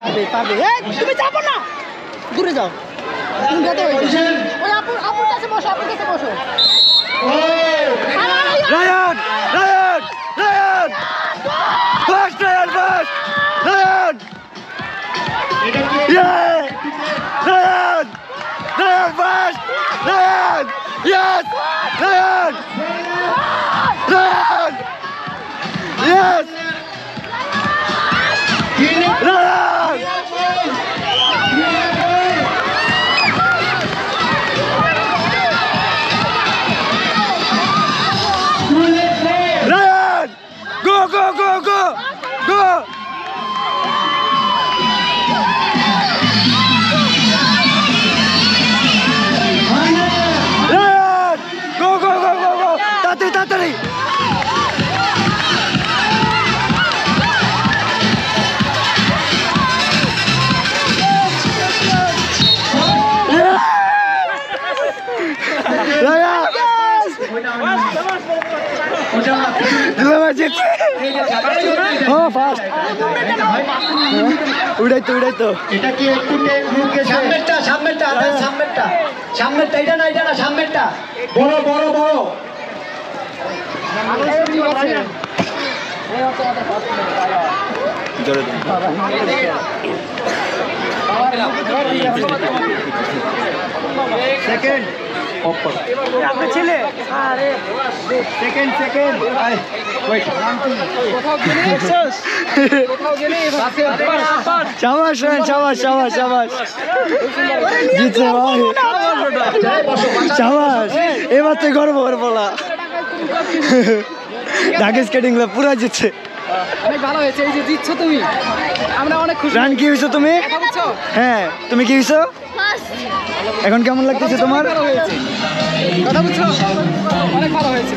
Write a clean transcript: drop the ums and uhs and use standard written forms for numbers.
তুমি যাবো না, দূরে যাও। আপুর কাছে বসো, আপুর কাছে বসো। Ryan Ryan Ryan first Ryan first Ryan Ryan Ryan first Ryan yes Ryan Ryan yes Ryan Ryan! Go, go, go, go! Go! Ryan! Go, go, go, go, go! Tatari, tatari! Yeah! Ryan! উড়াই তো এটা কি একটু সামনেরটা সামনেরটা সামনেরটা সামনেরটা এটা না এটা না সামনেরটা বড় বড় বড় সেকেন্ড আপনার ছেলে সেকেন্ড সেকেন্ড শাবাশ শাবাশ শাবাশ শাবাশ জিতছে ভাই শাবাশ এবার তো গর্ব করে বলা ঢাকা স্কেটিং ক্লাব পুরা জিতছে অনেক ভালো হয়েছে, এই যে জিতছো তুমি, আমরা অনেক খুশি। রান কি হয়েছো তুমি? হ্যাঁ তুমি কি হয়েছো? এখন কেমন লাগতেছে তোমার? কথা বুঝছো, অনেক ভালো হয়েছে।